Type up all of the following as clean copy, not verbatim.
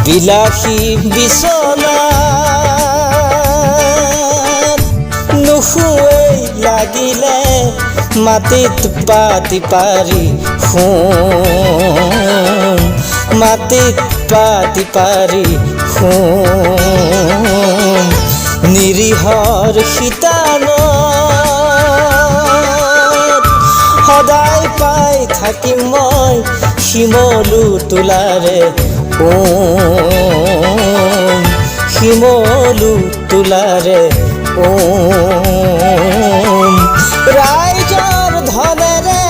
বিলাসী বিছনাত নুশুৱেই লাগিলে মাটিত পাতি পাৰি শুম মাটিত পাতি পাৰি শুম নিৰীহৰ শীতানত সদায় পাই থাকিম মই শিমলু তোলাৰে শিমলু তোলাৰে ৰাইজৰ ধনেৰে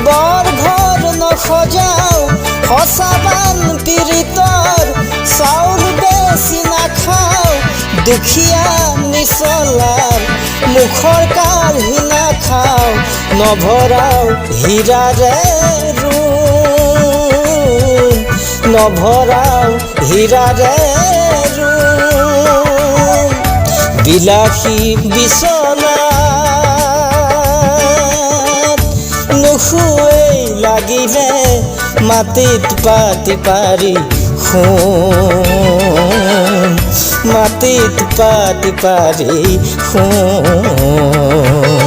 বৰ ঘৰ নসজাও সঁচাবান পীড়িতৰ চাউল বেছি নাখাওঁ দুখীয়া নিচলাৰ মুখৰ কাঢ়ি নাখাওঁ নভৰাও হীৰাৰে ৰুম নভৰাও হীৰাৰে ৰুম বিলাসী বিছনাত নুশুৱেই লাগিলে মাটিত পাতি পাৰি শুম মাটিত পাতি পাৰি শুম